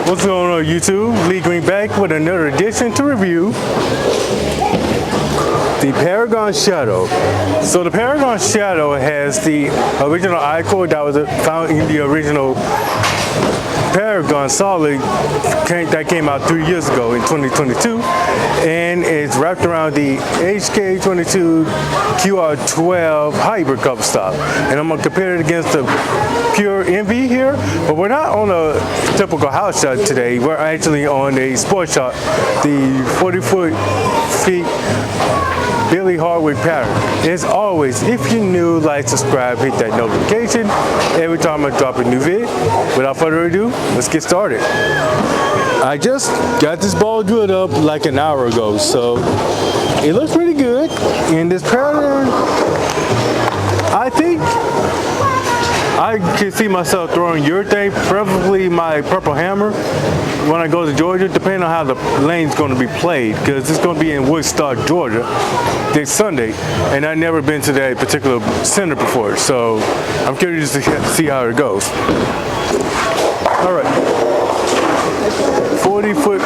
What's going on YouTube? Lee Green back with another edition to review the Paragon Shadow. So the Paragon Shadow has the original I-core that was found in the original Paragon Solid that came out 3 years ago in 2022, and it's wrapped around the HK22 QR12 hybrid cover stop. And I'm going to compare it against the Pure Envy here, but we're not on a typical house shot today. We're actually on a sports shot, the 40-foot Billy Hardwick Pattern. As always, if you're new, like, subscribe, hit that notification every time I drop a new vid. Without further ado, let's get started. I just got this ball drilled up like an hour ago, so it looks pretty good. And this pattern, I think I can see myself throwing urethane, preferably my purple hammer, when I go to Georgia, depending on how the lane's going to be played, because it's going to be in Woodstock, Georgia, this Sunday, and I've never been to that particular center before, so I'm curious to see how it goes. All right, 40-foot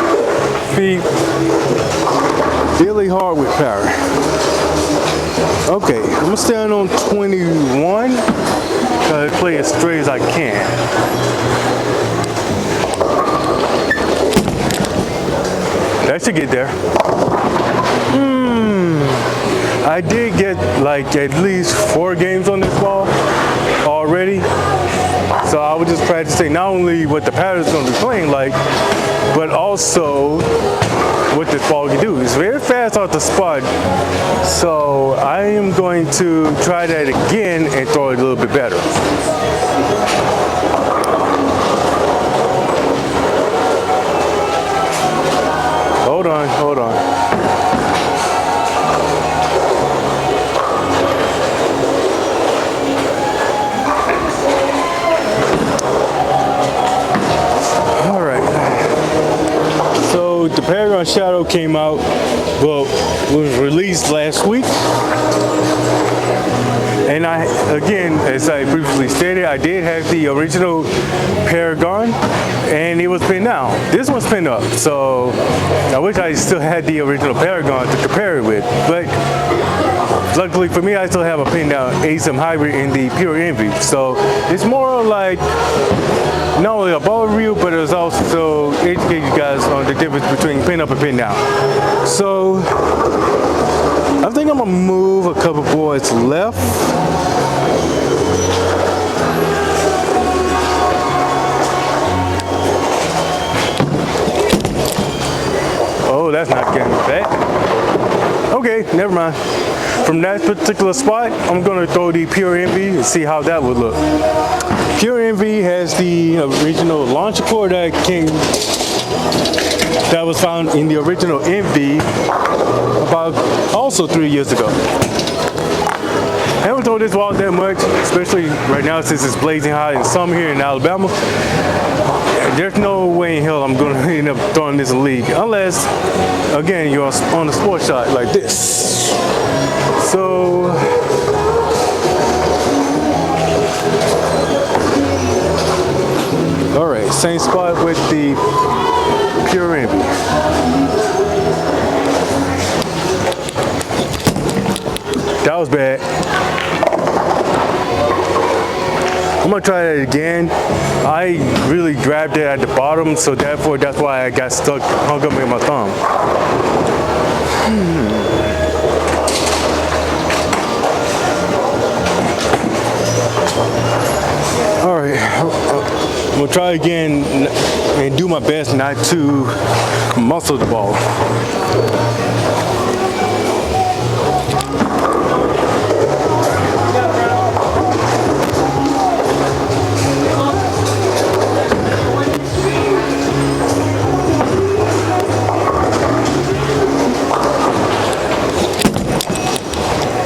Billy Hardwick Pattern. Okay, I'm gonna stand on 21. Play as straight as I can. That should get there. I did get like at least 4 games on this ball already. So I was just practicing not only what the pattern is going to be playing like, but also what this ball can do. It's very fast off the spot. So I am going to try that again and throw it a little bit better. Hold on. All right. So the Paragon Shadow came out, well, was released last week. And again, as I previously stated, I did have the original Paragon, and it was pinned down. This one's pinned up, so I wish I still had the original Paragon to compare it with. But luckily for me, I still have a pinned down ASIM hybrid in the Pure Envy. So it's more like not only a ball review, but it's also educate you guys on the difference between pin up and pin down. So I think I'm gonna move a couple boards left. Oh, that's not getting that. Okay, never mind. From that particular spot, I'm gonna throw the Pure Envy and see how that would look. Pure Envy has the original launcher core that was found in the original Envy about also 3 years ago. I haven't thrown this ball that much, especially right now since it's blazing hot in summer here in Alabama. There's no way in hell I'm going to end up throwing this in the league, unless, again, you're on a sports shot like this. So, all right, same spot with the Pure Envy. That was bad. I'm gonna try that again. I really grabbed it at the bottom, so therefore that's why I got stuck, hung up in my thumb. All right, I'm gonna try again and do my best not to muscle the ball.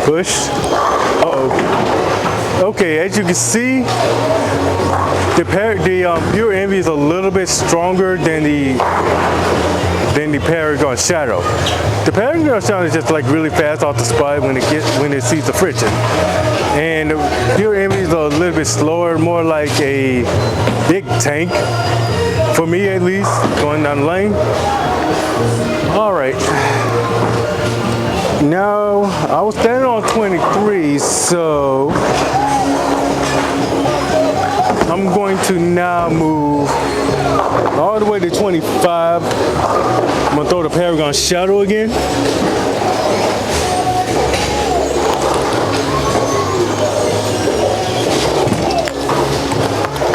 Push. Uh-oh. Okay, as you can see, the Pure Envy is a little bit stronger than the than the Paragon Shadow. The Paragon Shadow is just like really fast off the spot when it sees the friction, and the Pure Envy is a little bit slower, more like a big tank, for me at least, going down the lane. All right. Now, I was standing on 23, so I'm going to now move all the way to 25. I'm gonna throw the Paragon Shadow again.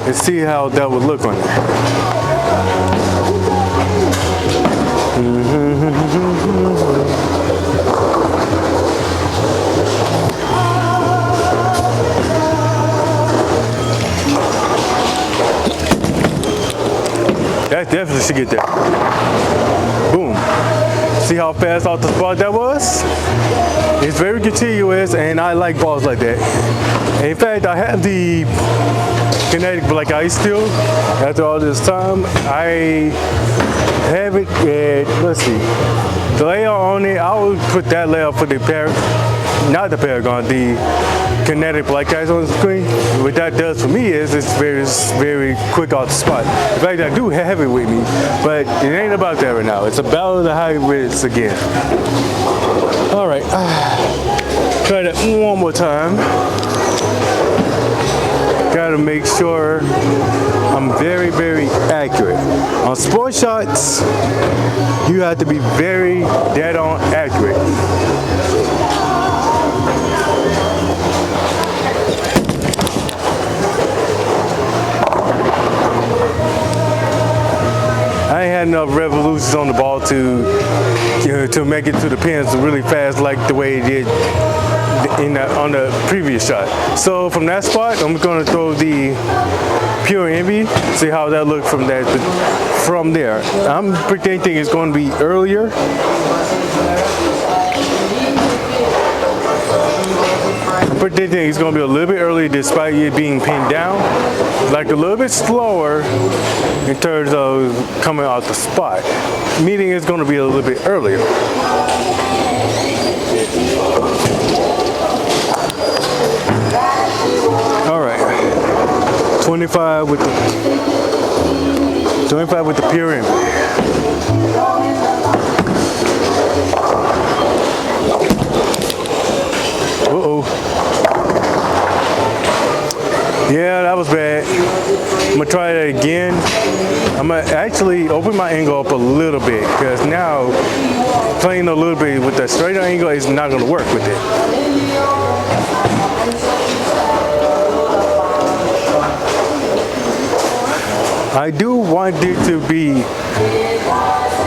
And see how that would look on it. That definitely should get there. Boom. See how fast off the spot that was? It's very continuous, and I like balls like that. In fact, I have the kinetic black ice still. After all this time, I have it at, let's see, the layout on it, I would put that layout for the not the Paragon, the kinetic black ice on the screen. What that does for me is it's very quick off the spot. In fact, I do have it with me, but it ain't about that right now. It's about the hybrids again. All right, try that one more time. Gotta make sure I'm very accurate. On sports shots, you have to be very dead on accurate. I ain't had enough revolutions on the ball to make it to the pins really fast like the way it did on the previous shot. So from that spot, I'm going to throw the Pure Envy, see how that looks from there. I'm predicting it's going to be earlier. I'm predicting it's going to be a little bit earlier despite it being pinned down, like a little bit slower in terms of coming out the spot, meaning it's going to be a little bit earlier. All right, 25 with the Pure Envy. Yeah, that was bad. I'm gonna try that again. I'm gonna actually open my angle up a little bit because now playing a little bit with that straighter angle is not gonna work with it. I do want it to be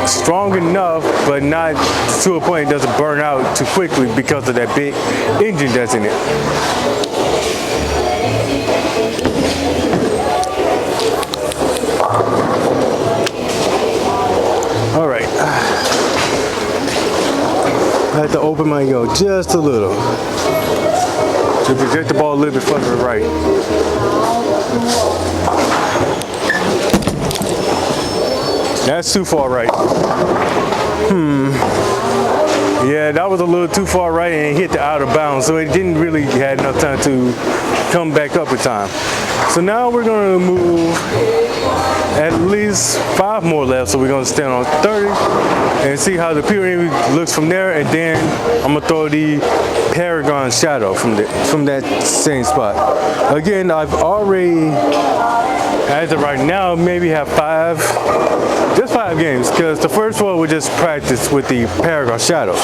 strong enough, but not to a point it doesn't burn out too quickly because of that big engine that's in it. All right, I had to open my angle just a little to project the ball a little bit further right. That's too far right. Yeah, that was a little too far right and it hit the out of bounds, so it didn't really have enough time to come back up in time. So now we're going to move at least 5 more left, so we're going to stand on 30 and see how the Pure Envy looks from there, and then I'm going to throw the Paragon Shadow from that same spot. Again, I've already, as of right now, maybe have 5 games, because the first one we just practiced with the Paragon Shadow.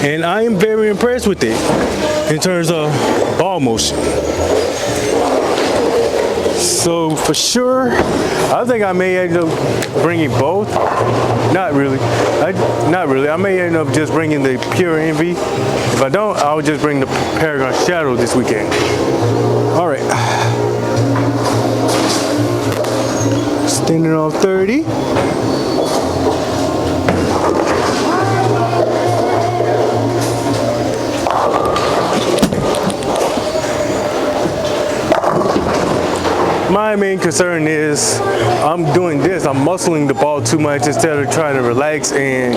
And I am very impressed with it in terms of ball motion. So for sure, I think I may end up bringing both. Not really. I may end up just bringing the Pure Envy. If I don't, I'll just bring the Paragon Shadow this weekend. All right. Standing on 30. my main concern is I'm doing this. I'm muscling the ball too much instead of trying to relax and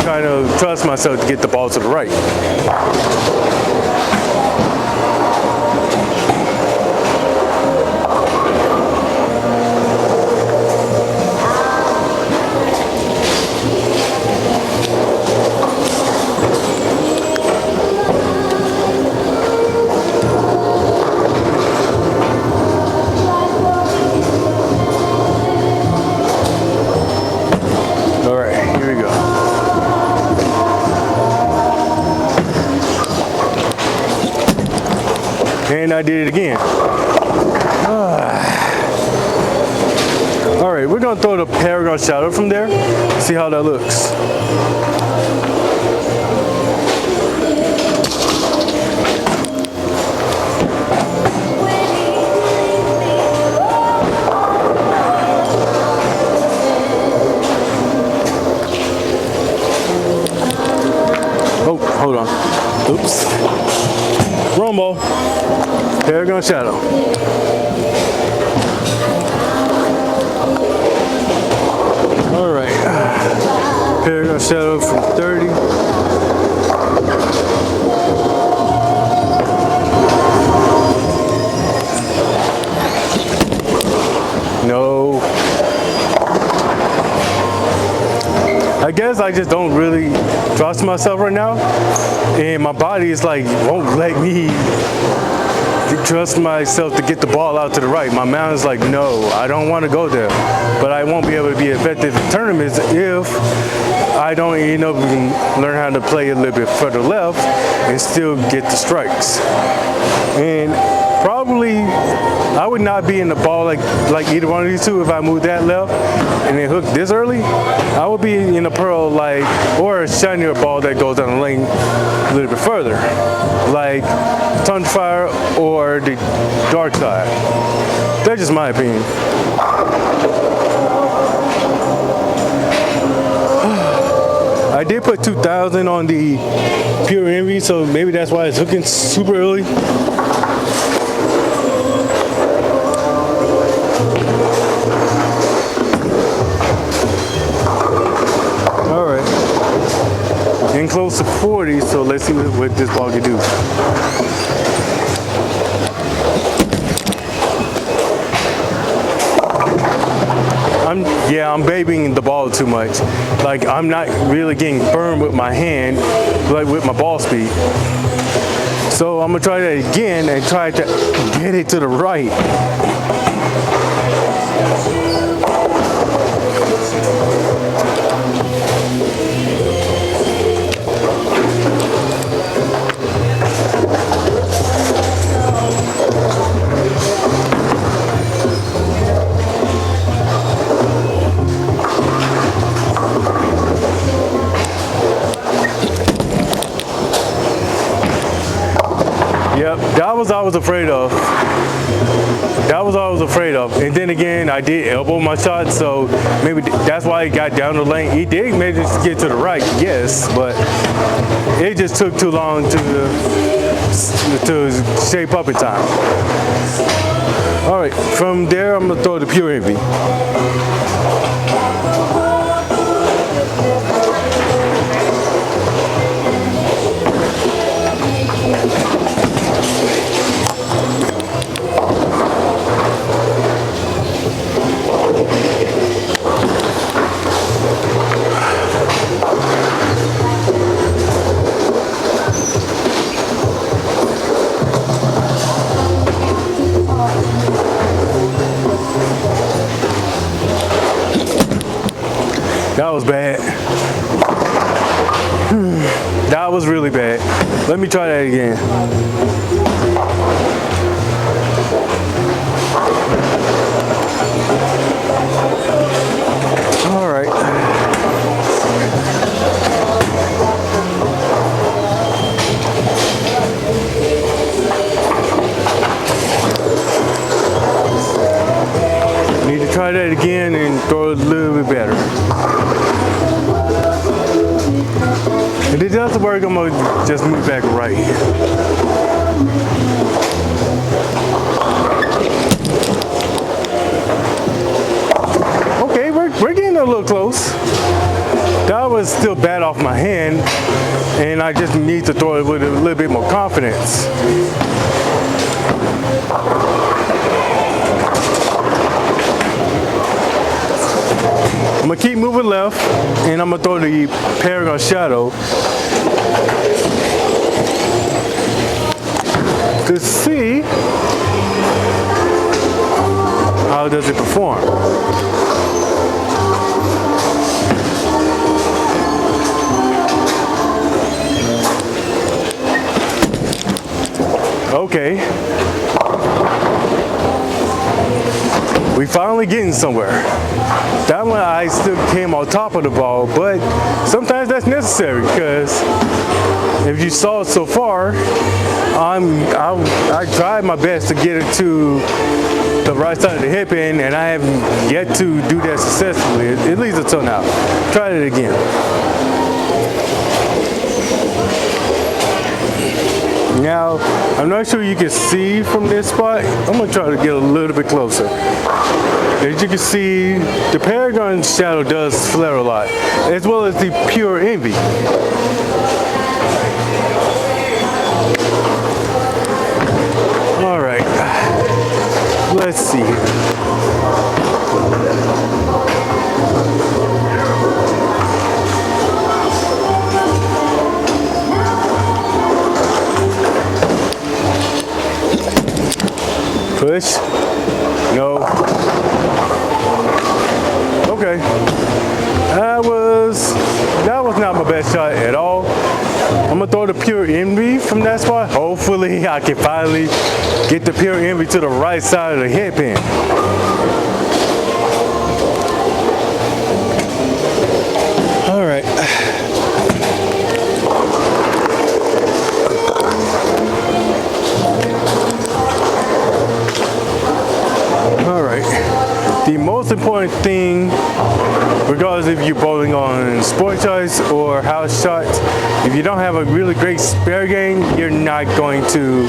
trying to trust myself to get the ball to the right. And I did it again. All right, we're gonna throw the Paragon shadow from there, see how that looks. Oh, hold on. Oops. Wrong ball. Paragon shadow. All right. Paragon shadow from 30. No. I guess I just don't really trust myself right now, and my body is like won't let me trust myself to get the ball out to the right. My mind is like, no, I don't want to go there, but I won't be able to be effective in tournaments if I don't learn how to play a little bit further left and still get the strikes. And probably I would not be in the ball like either one of these two if I moved that left and then hooked this early. I would be in a pearl or a shinier ball that goes down the lane a little bit further, like Thunderfire or the Dark Side. That's just my opinion. I did put 2,000 on the Pure Envy, so maybe that's why it's hooking super early. And close to 40, so let's see what this ball can do. I'm babying the ball too much. Like, I'm not really getting burned with my hand, like with my ball speed. So I'm gonna try that again and try to get it to the right. Yep, that was what I was afraid of. That was what I was afraid of. And then again, I did elbow my shot, so maybe that's why he got down the lane. He did manage to get to the right, yes, but it just took too long to shape up in time. All right, from there, I'm gonna throw the Pure Envy. That was bad. That was really bad. Let me try that again. All right. Need to try that again and throw it a little bit better. If it doesn't work, I'm gonna just move back right. still bad off my hand, and I just need to throw it with a little bit more confidence. I'm gonna keep moving left, and I'm gonna throw the Paragon Shadow to see how does it perform. Okay. We finally getting somewhere. That one I still came on top of the ball, but sometimes that's necessary because if you saw it so far, I tried my best to get it to the right side of the hip end, and I haven't yet to do that successfully, at least until now. Try it again. Now, I'm not sure you can see from this spot. I'm gonna try to get a little bit closer. As you can see, the Paragon Shadow does flare a lot, as well as the Pure Envy. All right, let's see here. Push. No. Okay. That was not my best shot at all. I'm gonna throw the Pure Envy from that spot. Hopefully I can finally get the Pure Envy to the right side of the hip end. All right. The most important thing, regardless if you're bowling on sport shots or house shots, if you don't have a really great spare game, you're not going to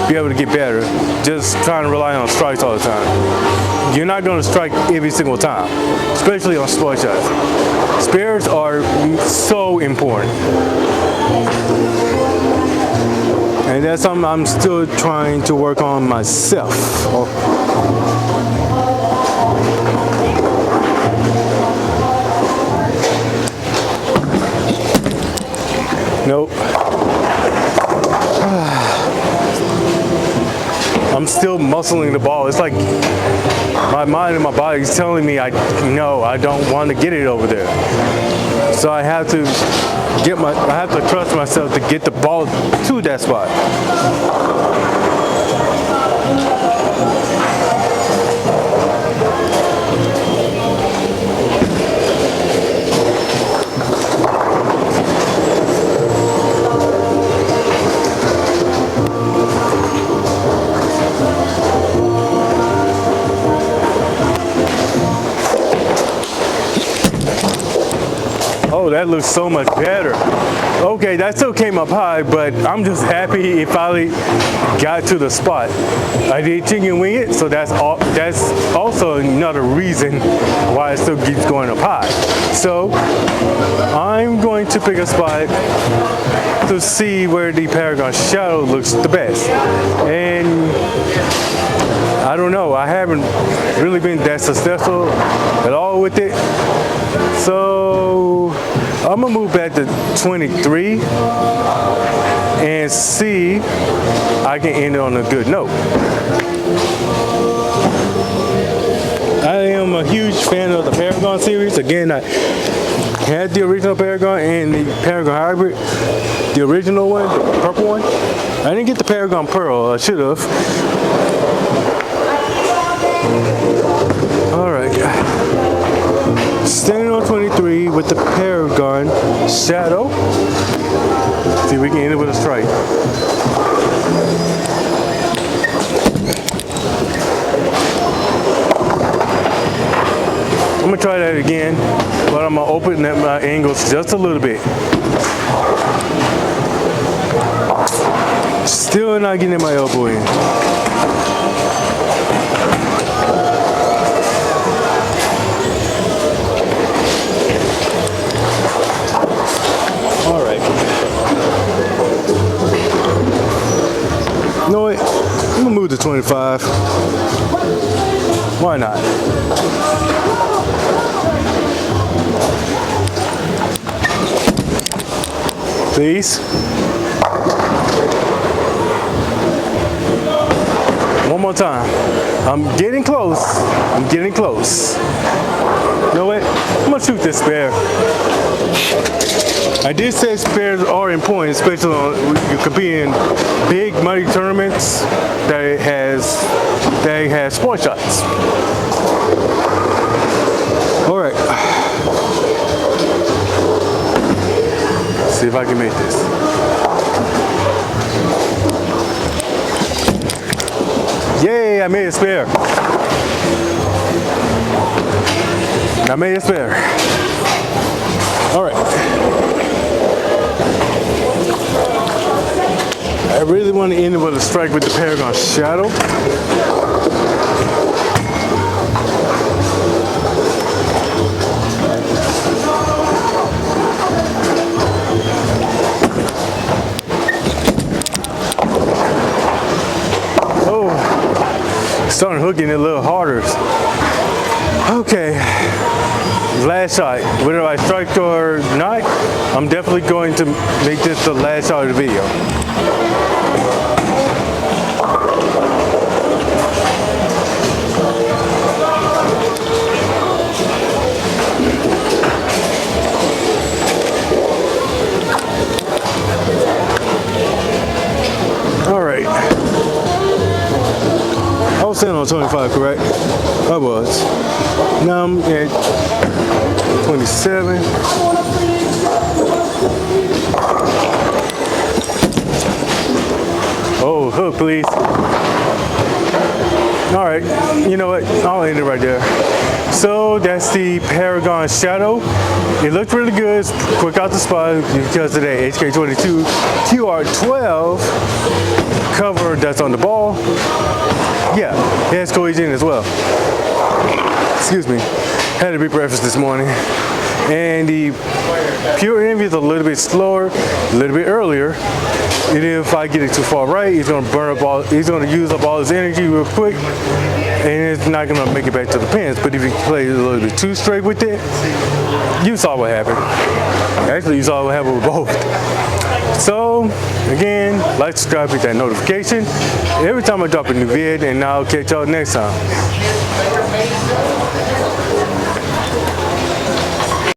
be able to get better. Just trying to rely on strikes all the time. You're not going to strike every single time, especially on sport shots. Spares are so important. And that's something I'm still trying to work on myself. Nope. I'm still muscling the ball. It's like my mind and my body is telling me I don't want to get it over there. So I have to trust myself to get the ball to that spot. Oh, that looks so much better. Okay, that still came up high, but I'm just happy it finally got to the spot. I did chicken wing it, so that's also another reason why it still keeps going up high. So I'm going to pick a spot to see where the Paragon Shadow looks the best. And I don't know, I haven't really been that successful at all with it. So I'm gonna move back to 23 and see I can end it on a good note. I am a huge fan of the Paragon series. Again, I had the original Paragon and the Paragon Hybrid, the original one, the purple one. I didn't get the Paragon Pearl, I should have. All right. Standing on 23 with the Paragon Shadow. See if we can end it with a strike. I'm gonna try that again, but I'm gonna open up my angles just a little bit. Still not getting my elbow in. 25. Why not? Please. One more time. I'm getting close. I'm getting close. You know what? I'm gonna shoot this spare. I did say spares are important, especially when you're competing big money tournaments that has sport shots. All right. Let's see if I can make this. Yay, I made a spare. I made a spare. All right. I really want to end it with a strike with the Paragon Shadow. Starting hooking it a little harder. Okay, last shot. Whether I strike or not, I'm definitely going to make this the last shot of the video. All right. I was sitting on 25, correct? I was. Now I'm at 27. Oh, hook, please. All right, you know what? I'll end it right there. So that's the Paragon Shadow. It looked really good. It's quick out the spot because of that HK22 QR12 cover that's on the ball. Yeah, it has cohesion as well. Excuse me. Had a big breakfast this morning. And the Pure Envy is a little bit slower, a little bit earlier. And if I get it too far right, he's gonna burn up he's gonna use up all his energy real quick, and it's not gonna make it back to the pins. But if you play a little bit too straight with it, you saw what happened. Actually, you saw what happened with both. So, again, like, subscribe, hit that notification every time I drop a new vid, and I'll catch y'all next time.